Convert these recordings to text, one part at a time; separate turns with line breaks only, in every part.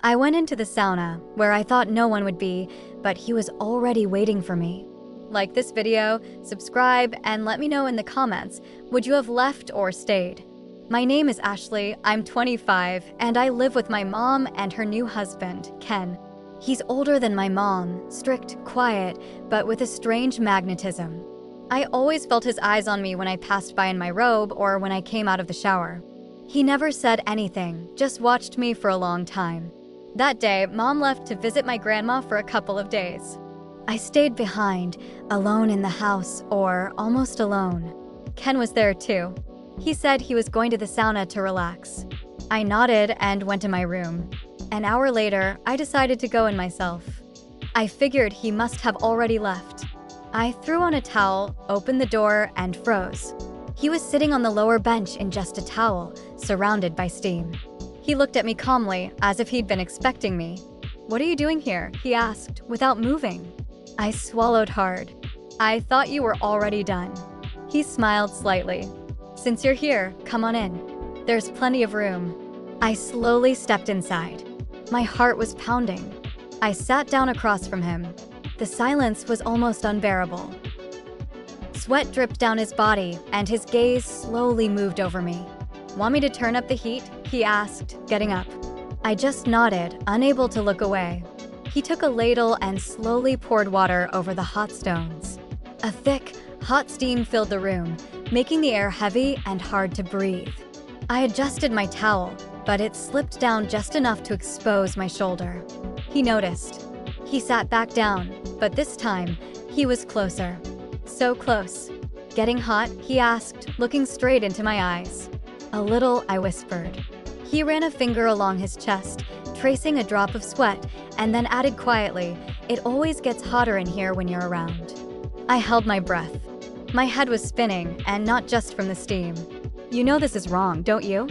I went into the sauna, where I thought no one would be, but he was already waiting for me. Like this video, subscribe, and let me know in the comments, would you have left or stayed? My name is Ashley, I'm 25, and I live with my mom and her new husband, Ken. He's older than my mom, strict, quiet, but with a strange magnetism. I always felt his eyes on me when I passed by in my robe or when I came out of the shower. He never said anything, just watched me for a long time. That day, Mom left to visit my grandma for a couple of days. I stayed behind, alone in the house, or almost alone. Ken was there too. He said he was going to the sauna to relax. I nodded and went to my room. An hour later, I decided to go in myself. I figured he must have already left. I threw on a towel, opened the door, and froze. He was sitting on the lower bench in just a towel, surrounded by steam. He looked at me calmly, as if he'd been expecting me. "What are you doing here?" he asked, without moving. I swallowed hard. "I thought you were already done." He smiled slightly. "Since you're here, come on in. There's plenty of room." I slowly stepped inside. My heart was pounding. I sat down across from him. The silence was almost unbearable. Sweat dripped down his body, and his gaze slowly moved over me. "Want me to turn up the heat?" he asked, getting up. I just nodded, unable to look away. He took a ladle and slowly poured water over the hot stones. A thick, hot steam filled the room, making the air heavy and hard to breathe. I adjusted my towel, but it slipped down just enough to expose my shoulder. He noticed. He sat back down, but this time, he was closer. So close. "Getting hot?" he asked, looking straight into my eyes. "A little," I whispered. He ran a finger along his chest, tracing a drop of sweat, and then added quietly, "It always gets hotter in here when you're around." I held my breath. My head was spinning, and not just from the steam. "You know this is wrong, don't you?"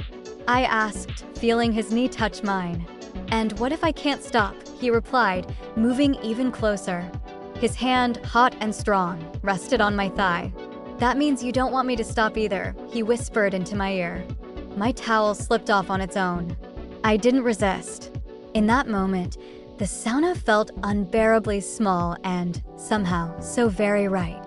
I asked, feeling his knee touch mine. "And what if I can't stop?" he replied, moving even closer. His hand, hot and strong, rested on my thigh. "That means you don't want me to stop either," he whispered into my ear. My towel slipped off on its own. I didn't resist. In that moment, the sauna felt unbearably small and, somehow, so very right.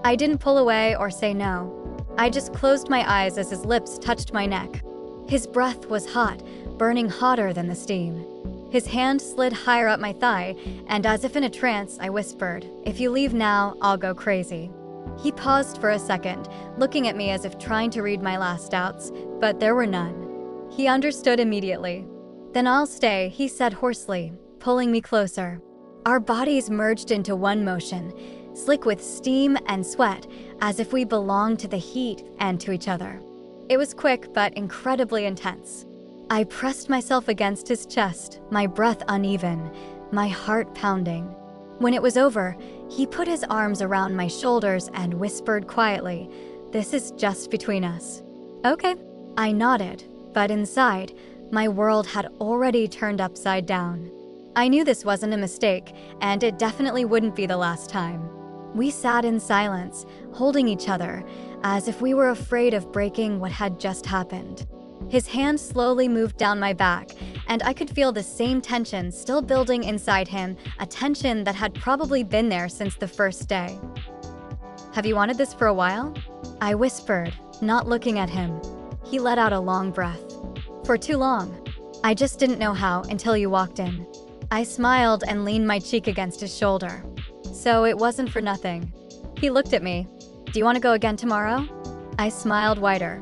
I didn't pull away or say no. I just closed my eyes as his lips touched my neck. His breath was hot, burning hotter than the steam. His hand slid higher up my thigh, and as if in a trance, I whispered, "If you leave now, I'll go crazy." He paused for a second, looking at me as if trying to read my last doubts, but there were none. He understood immediately. "Then I'll stay," he said hoarsely, pulling me closer. Our bodies merged into one motion, slick with steam and sweat, as if we belonged to the heat and to each other. It was quick but incredibly intense. I pressed myself against his chest, my breath uneven, my heart pounding. When it was over, he put his arms around my shoulders and whispered quietly, "This is just between us." "Okay." I nodded, but inside, my world had already turned upside down. I knew this wasn't a mistake, and it definitely wouldn't be the last time. We sat in silence, holding each other, as if we were afraid of breaking what had just happened. His hand slowly moved down my back, and I could feel the same tension still building inside him, a tension that had probably been there since the first day. "Have you wanted this for a while?" I whispered, not looking at him. He let out a long breath. "For too long. I just didn't know how until you walked in." I smiled and leaned my cheek against his shoulder. "So it wasn't for nothing." He looked at me. "Do you want to go again tomorrow?" I smiled wider.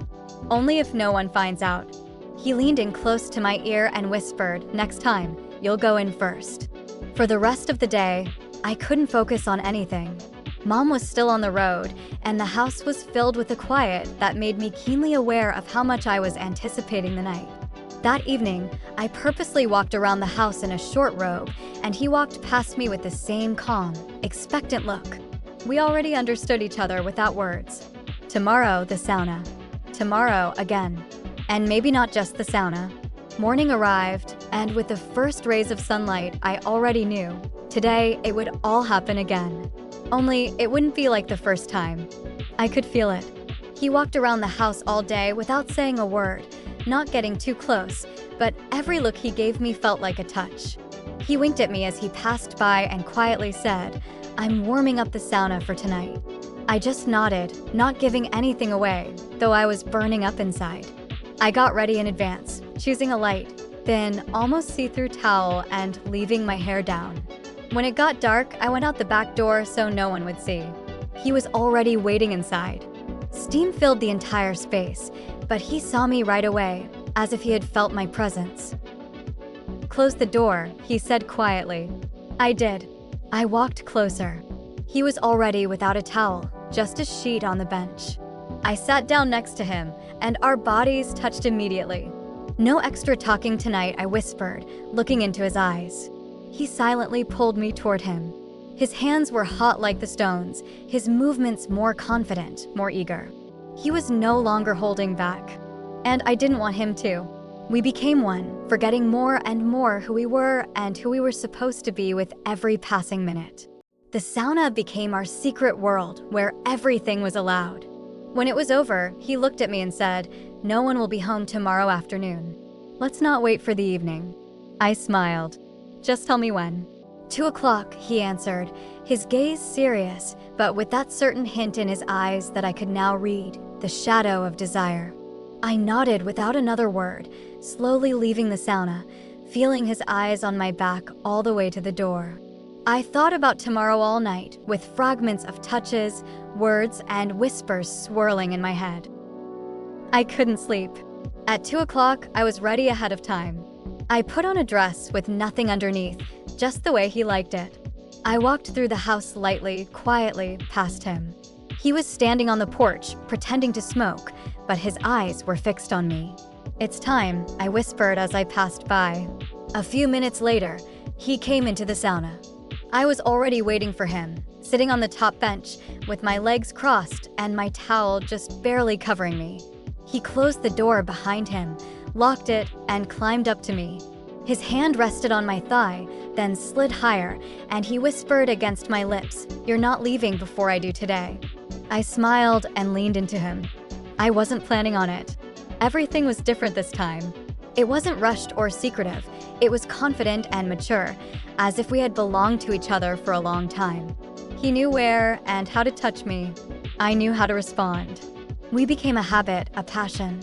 "Only if no one finds out." He leaned in close to my ear and whispered, "Next time, you'll go in first." For the rest of the day, I couldn't focus on anything. Mom was still on the road, and the house was filled with a quiet that made me keenly aware of how much I was anticipating the night. That evening, I purposely walked around the house in a short robe, and he walked past me with the same calm, expectant look. We already understood each other without words. Tomorrow, the sauna. Tomorrow, again. And maybe not just the sauna. Morning arrived, and with the first rays of sunlight, I already knew. Today, it would all happen again. Only, it wouldn't be like the first time. I could feel it. He walked around the house all day without saying a word, not getting too close, but every look he gave me felt like a touch. He winked at me as he passed by and quietly said, "I'm warming up the sauna for tonight." I just nodded, not giving anything away, though I was burning up inside. I got ready in advance, choosing a light, thin, almost see-through towel and leaving my hair down. When it got dark, I went out the back door so no one would see. He was already waiting inside. Steam filled the entire space, but he saw me right away, as if he had felt my presence. "Close the door," he said quietly. I did. I walked closer. He was already without a towel, just a sheet on the bench. I sat down next to him, and our bodies touched immediately. "No extra talking tonight," I whispered, looking into his eyes. He silently pulled me toward him. His hands were hot like the stones, his movements more confident, more eager. He was no longer holding back. And I didn't want him to. We became one, forgetting more and more who we were and who we were supposed to be with every passing minute. The sauna became our secret world where everything was allowed. When it was over, he looked at me and said, "No one will be home tomorrow afternoon. Let's not wait for the evening." I smiled. "Just tell me when." 2:00, he answered, his gaze serious, but with that certain hint in his eyes that I could now read, the shadow of desire. I nodded without another word, slowly leaving the sauna, feeling his eyes on my back all the way to the door. I thought about tomorrow all night, with fragments of touches, words, and whispers swirling in my head. I couldn't sleep. At 2:00, I was ready ahead of time. I put on a dress with nothing underneath, just the way he liked it. I walked through the house lightly, quietly, past him. He was standing on the porch, pretending to smoke, but his eyes were fixed on me. "It's time," I whispered as I passed by. A few minutes later, he came into the sauna. I was already waiting for him, sitting on the top bench, with my legs crossed and my towel just barely covering me. He closed the door behind him, locked it, and climbed up to me. His hand rested on my thigh, then slid higher, and he whispered against my lips, "You're not leaving before I do today." I smiled and leaned into him. I wasn't planning on it. Everything was different this time. It wasn't rushed or secretive. It was confident and mature, as if we had belonged to each other for a long time. He knew where and how to touch me. I knew how to respond. We became a habit, a passion.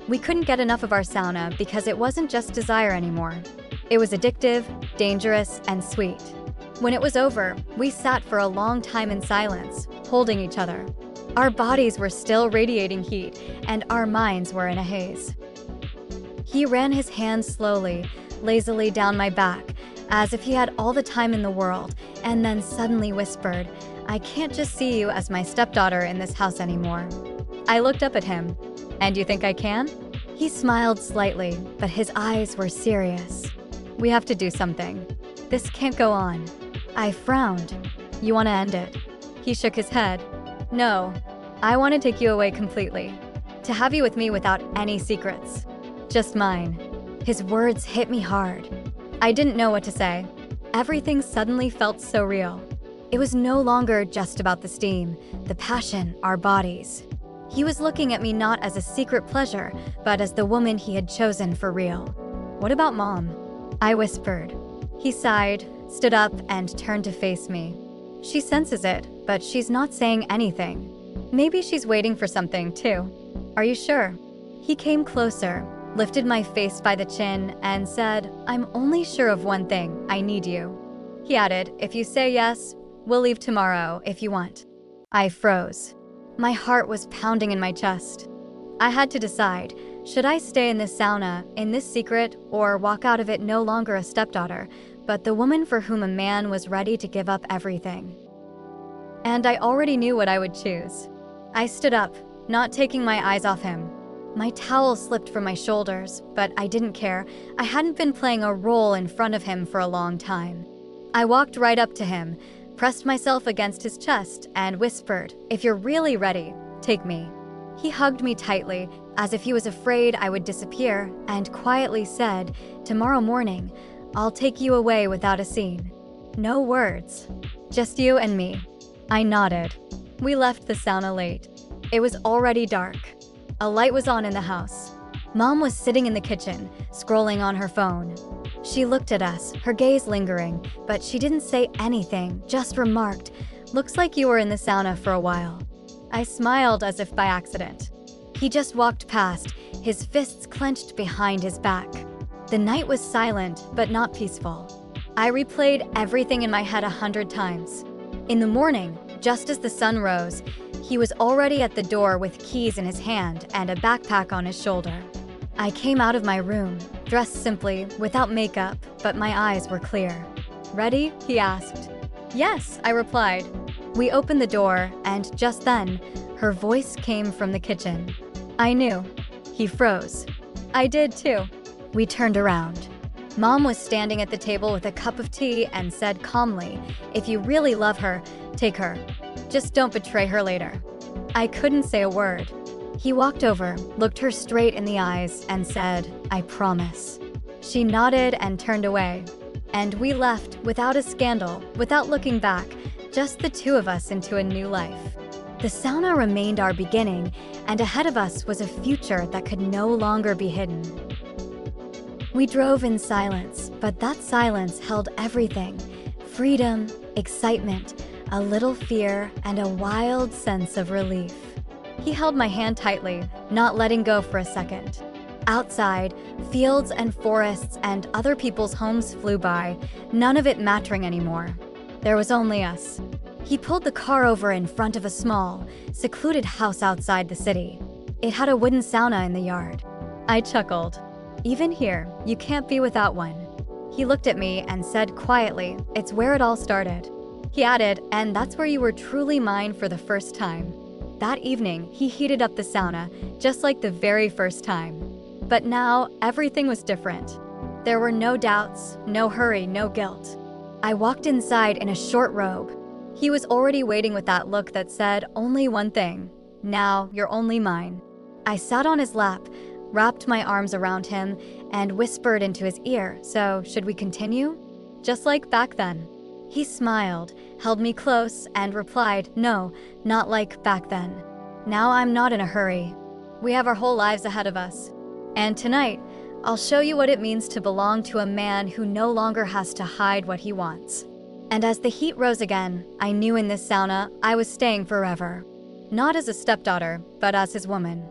We couldn't get enough of our sauna because it wasn't just desire anymore. It was addictive, dangerous, and sweet. When it was over, we sat for a long time in silence, holding each other. Our bodies were still radiating heat, and our minds were in a haze. He ran his hands slowly, lazily down my back, as if he had all the time in the world, and then suddenly whispered, "I can't just see you as my stepdaughter in this house anymore." I looked up at him. "And you think I can?" He smiled slightly, but his eyes were serious. "We have to do something. This can't go on." I frowned. "You want to end it?" He shook his head. "No, I want to take you away completely. To have you with me without any secrets. Just mine." His words hit me hard. I didn't know what to say. Everything suddenly felt so real. It was no longer just about the steam, the passion, our bodies. He was looking at me not as a secret pleasure, but as the woman he had chosen for real. "What about Mom?" I whispered. He sighed, stood up, and turned to face me. "She senses it, but she's not saying anything. Maybe she's waiting for something, too. Are you sure?" He came closer, lifted my face by the chin, and said, "I'm only sure of one thing. I need you." He added, "If you say yes, we'll leave tomorrow if you want." I froze. My heart was pounding in my chest. I had to decide, should I stay in this sauna, in this secret, or walk out of it no longer a stepdaughter, but the woman for whom a man was ready to give up everything? And I already knew what I would choose. I stood up, not taking my eyes off him. My towel slipped from my shoulders, but I didn't care. I hadn't been playing a role in front of him for a long time. I walked right up to him, pressed myself against his chest, and whispered, "If you're really ready, take me." He hugged me tightly, as if he was afraid I would disappear, and quietly said, "Tomorrow morning, I'll take you away without a scene." No words. Just you and me. I nodded. We left the sauna late. It was already dark. A light was on in the house. Mom was sitting in the kitchen, scrolling on her phone. She looked at us, her gaze lingering, but she didn't say anything, just remarked, "Looks like you were in the sauna for a while." I smiled as if by accident. He just walked past, his fists clenched behind his back. The night was silent, but not peaceful. I replayed everything in my head 100 times. In the morning, just as the sun rose, he was already at the door with keys in his hand and a backpack on his shoulder. I came out of my room, dressed simply, without makeup, but my eyes were clear. "Ready?" he asked. "Yes," I replied. We opened the door, and just then, her voice came from the kitchen. I knew. He froze. I did too. We turned around. Mom was standing at the table with a cup of tea and said calmly, "If you really love her, take her. Just don't betray her later." I couldn't say a word. He walked over, looked her straight in the eyes, and said, "I promise." She nodded and turned away. And we left without a scandal, without looking back, just the two of us into a new life. The sauna remained our beginning, and ahead of us was a future that could no longer be hidden. We drove in silence, but that silence held everything: freedom, excitement, a little fear, and a wild sense of relief. He held my hand tightly, not letting go for a second. Outside, fields and forests and other people's homes flew by, none of it mattering anymore. There was only us. He pulled the car over in front of a small, secluded house outside the city. It had a wooden sauna in the yard. I chuckled. "Even here, you can't be without one." He looked at me and said quietly, "It's where it all started." He added, "And that's where you were truly mine for the first time." That evening, he heated up the sauna, just like the very first time. But now, everything was different. There were no doubts, no hurry, no guilt. I walked inside in a short robe. He was already waiting with that look that said only one thing: "Now, you're only mine." I sat on his lap, wrapped my arms around him, and whispered into his ear, "So, should we continue?" Just like back then. He smiled, held me close, and replied, "No, not like back then. Now I'm not in a hurry. We have our whole lives ahead of us. And tonight, I'll show you what it means to belong to a man who no longer has to hide what he wants." And as the heat rose again, I knew in this sauna I was staying forever. Not as a stepdaughter, but as his woman.